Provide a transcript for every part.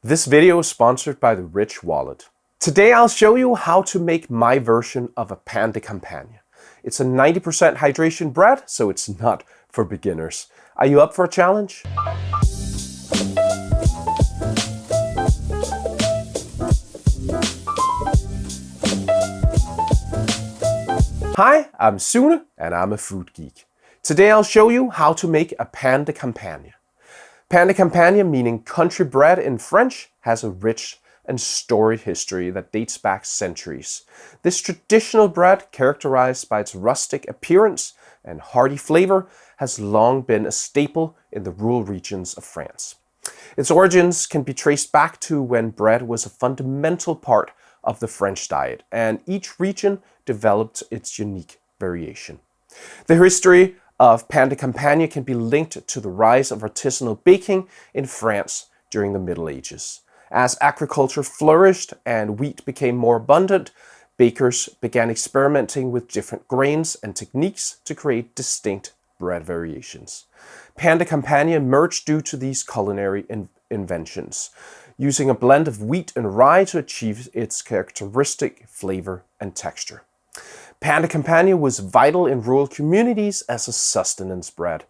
This video is sponsored by the Rich Wallet. Today I'll show you how to make my version of a pain de campagne. It's a 90% hydration bread, so it's not for beginners. Are you up for a challenge? Hi, I'm Sune and I'm a food geek. Today I'll show you how to make a pain de campagne. Pain de campagne, meaning country bread in French, has a rich and storied history that dates back centuries. This traditional bread, characterized by its rustic appearance and hearty flavor, has long been a staple in the rural regions of France. Its origins can be traced back to when bread was a fundamental part of the French diet, and each region developed its unique variation. The history of pain de campagne can be linked to the rise of artisanal baking in France during the Middle Ages. As agriculture flourished and wheat became more abundant, bakers began experimenting with different grains and techniques to create distinct bread variations. Pain de campagne emerged due to these culinary inventions, using a blend of wheat and rye to achieve its characteristic flavor and texture. Pain de campagne was vital in rural communities as a sustenance bread.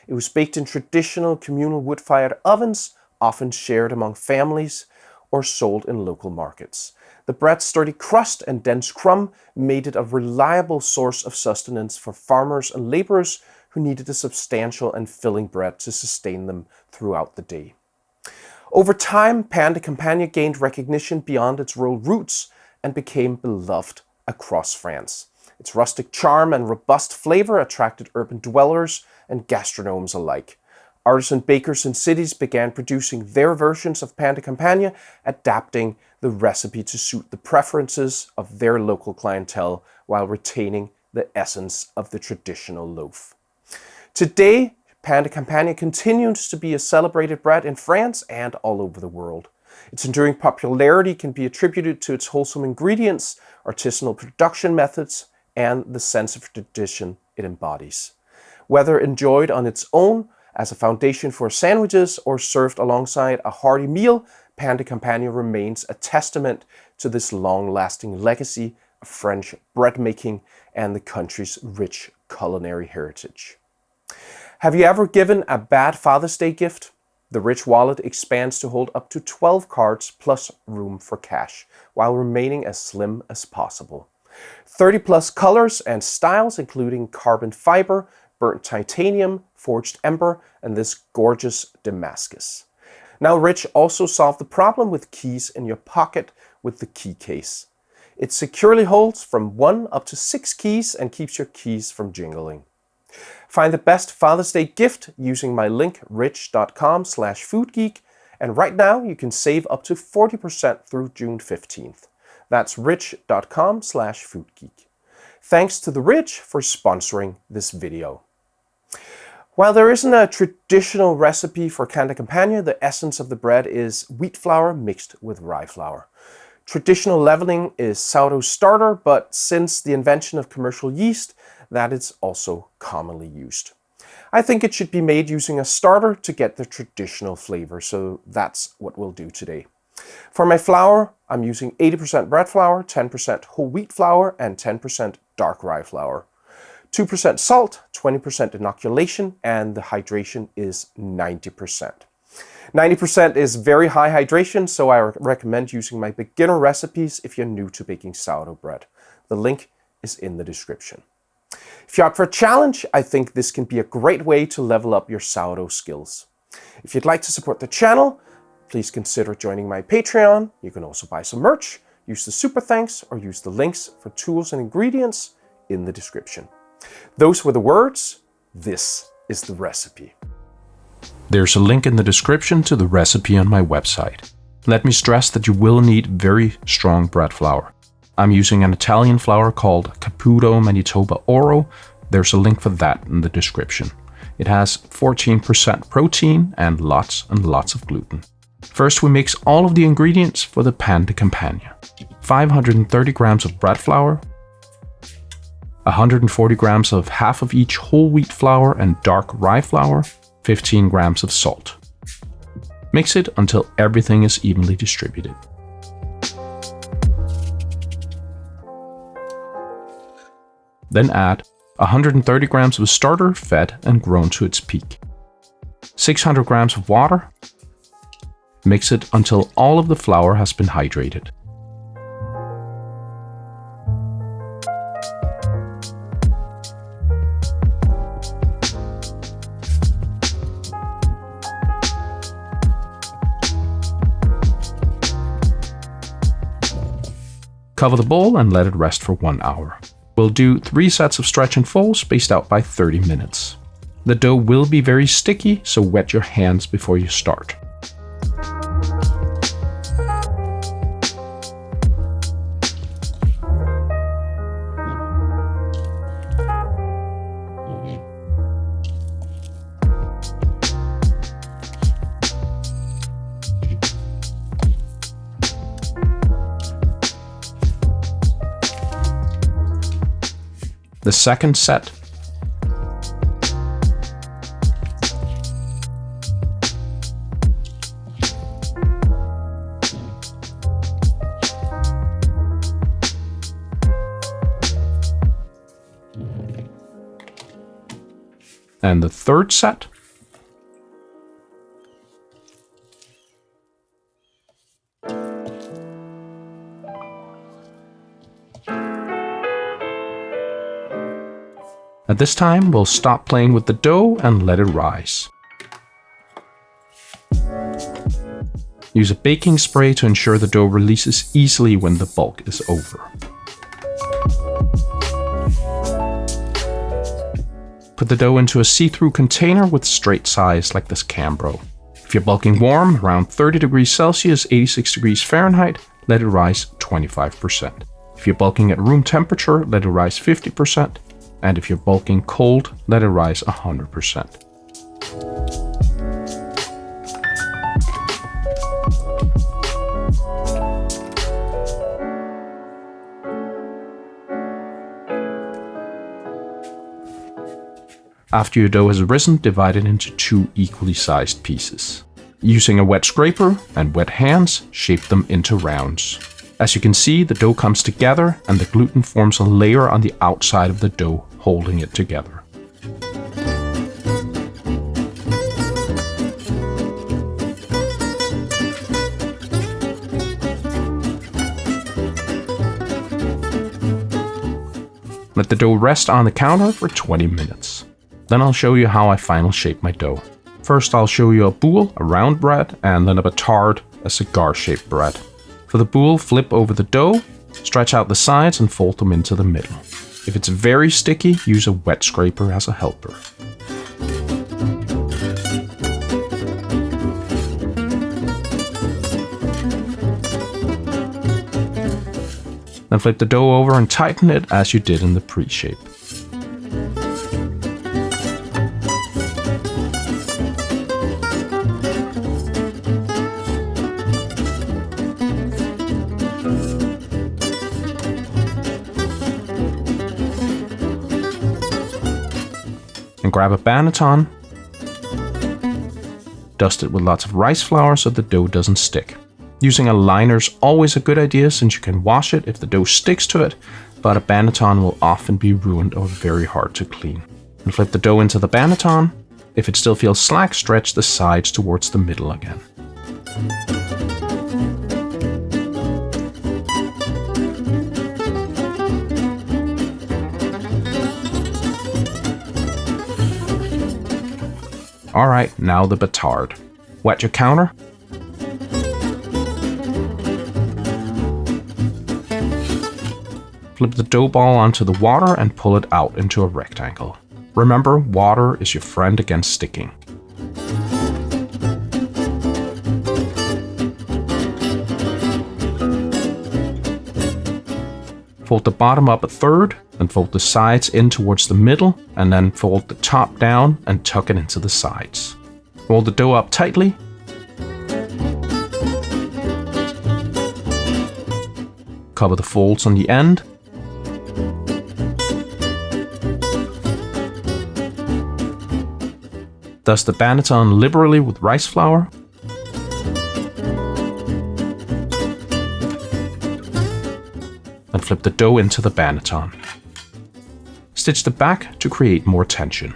It was baked in traditional communal wood-fired ovens, often shared among families, or sold in local markets. The bread's sturdy crust and dense crumb made it a reliable source of sustenance for farmers and laborers who needed a substantial and filling bread to sustain them throughout the day. Over time, pain de campagne gained recognition beyond its rural roots and became beloved across France. Its rustic charm and robust flavor attracted urban dwellers and gastronomes alike. Artisan bakers in cities began producing their versions of pain de campagne, adapting the recipe to suit the preferences of their local clientele while retaining the essence of the traditional loaf. Today, pain de campagne continues to be a celebrated bread in France and all over the world. Its enduring popularity can be attributed to its wholesome ingredients, artisanal production methods, and the sense of tradition it embodies. Whether enjoyed on its own, as a foundation for sandwiches, or served alongside a hearty meal, pain de campagne remains a testament to this long-lasting legacy of French bread making and the country's rich culinary heritage. Have you ever given a bad Father's Day gift? The Rich Wallet expands to hold up to 12 cards plus room for cash, while remaining as slim as possible. 30 plus colors and styles, including carbon fiber, burnt titanium, forged ember, and this gorgeous Damascus. Now Rich also solved the problem with keys in your pocket with the key case. It securely holds from 1 up to 6 keys and keeps your keys from jingling. Find the best Father's Day gift using my link rich.com/foodgeek, and right now you can save up to 40% through June 15th. That's rich.com/foodgeek. Thanks to the Rich for sponsoring this video. While there isn't a traditional recipe for pain de campagne, the essence of the bread is wheat flour mixed with rye flour. Traditional leavening is sourdough starter, but since the invention of commercial yeast, that is also commonly used. I think it should be made using a starter to get the traditional flavor, so that's what we'll do today. For my flour, I'm using 80% bread flour, 10% whole wheat flour, and 10% dark rye flour. 2% salt, 20% inoculation, and the hydration is 90%. 90% is very high hydration, so I recommend using my beginner recipes if you're new to baking sourdough bread. The link is in the description. If you're up for a challenge, I think this can be a great way to level up your sourdough skills. If you'd like to support the channel, please consider joining my Patreon. You can also buy some merch, use the super thanks, or use the links for tools and ingredients in the description. Those were the words. This is the recipe. There's a link in the description to the recipe on my website. Let me stress that you will need very strong bread flour. I'm using an Italian flour called Caputo Manitoba Oro. There's a link for that in the description. It has 14% protein and lots of gluten. First, we mix all of the ingredients for the pain de campagne. 530 grams of bread flour, 140 grams of half of each whole wheat flour and dark rye flour, 15 grams of salt. Mix it until everything is evenly distributed. Then add 130 grams of starter fed and grown to its peak. 600 grams of water. Mix it until all of the flour has been hydrated. Cover the bowl and let it rest for 1 hour. We'll do 3 sets of stretch and fold spaced out by 30 minutes. The dough will be very sticky, so wet your hands before you start. The second set. And the third set. At this time, we'll stop playing with the dough and let it rise. Use a baking spray to ensure the dough releases easily when the bulk is over. Put the dough into a see-through container with straight sides like this Cambro. If you're bulking warm, around 30 degrees Celsius, 86 degrees Fahrenheit, let it rise 25%. If you're bulking at room temperature, let it rise 50%. And if you're bulking cold, let it rise 100%. After your dough has risen, divide it into 2 equally sized pieces. Using a wet scraper and wet hands, shape them into rounds. As you can see, the dough comes together and the gluten forms a layer on the outside of the dough, holding it together. Let the dough rest on the counter for 20 minutes. Then I'll show you how I final shape my dough. First I'll show you a boule, a round bread, and then a batard, a cigar-shaped bread. For the boule, flip over the dough, stretch out the sides and fold them into the middle. If it's very sticky, use a wet scraper as a helper. Then flip the dough over and tighten it as you did in the pre-shape. And grab a banneton, dust it with lots of rice flour so the dough doesn't stick. Using a liner is always a good idea since you can wash it if the dough sticks to it, but a banneton will often be ruined or very hard to clean. And flip the dough into the banneton. If it still feels slack, stretch the sides towards the middle again. Alright, now the batard. Wet your counter. Flip the dough ball onto the water and pull it out into a rectangle. Remember, water is your friend against sticking. Fold the bottom up a third, then fold the sides in towards the middle, and then fold the top down and tuck it into the sides. Roll the dough up tightly. Cover the folds on the end. Dust the banneton liberally with rice flour. Then flip the dough into the banneton. Stitch the back to create more tension.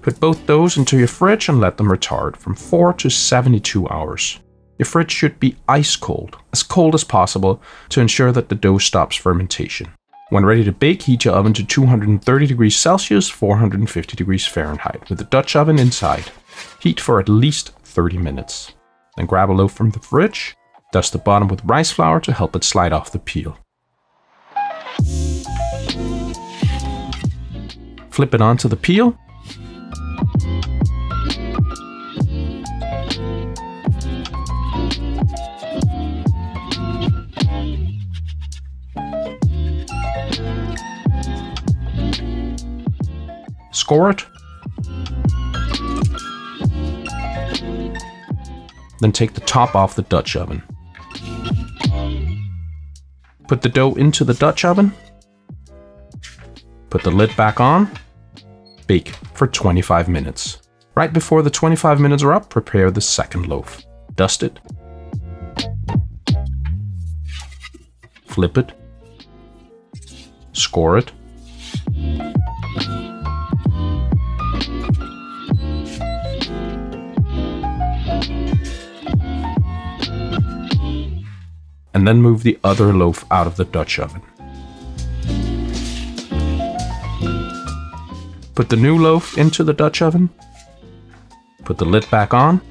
Put both doughs into your fridge and let them retard from 4 to 72 hours. Your fridge should be ice cold as possible, to ensure that the dough stops fermentation. When ready to bake, heat your oven to 230 degrees Celsius, 450 degrees Fahrenheit, with the Dutch oven inside. Heat for at least 30 minutes. Then grab a loaf from the fridge, dust the bottom with rice flour to help it slide off the peel. Flip it onto the peel. Score it. Then take the top off the Dutch oven. Put the dough into the Dutch oven. Put the lid back on. Bake for 25 minutes. Right before the 25 minutes are up, prepare the second loaf. Dust it. Flip it. Score it. And then move the other loaf out of the Dutch oven. Put the new loaf into the Dutch oven. Put the lid back on.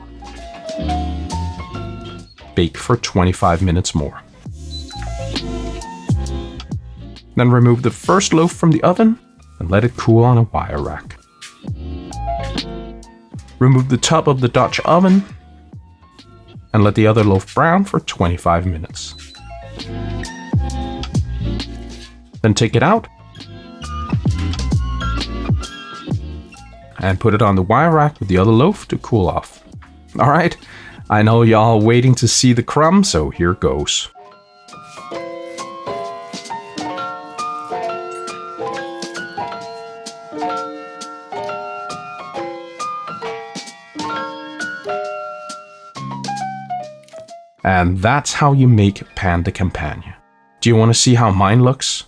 Bake for 25 minutes more. Then remove the first loaf from the oven and let it cool on a wire rack. Remove the top of the Dutch oven and let the other loaf brown for 25 minutes. Then take it out and put it on the wire rack with the other loaf to cool off. Alright, I know y'all waiting to see the crumb, so here goes. And that's how you make pain de campagne. Do you want to see how mine looks?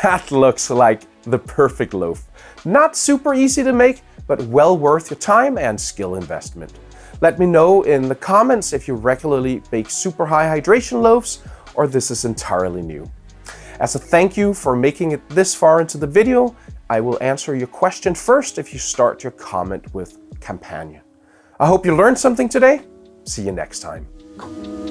That looks like the perfect loaf. Not super easy to make, but well worth your time and skill investment. Let me know in the comments if you regularly bake super high hydration loaves or this is entirely new. As a thank you for making it this far into the video, I will answer your question first if you start your comment with Campagne. I hope you learned something today. See you next time.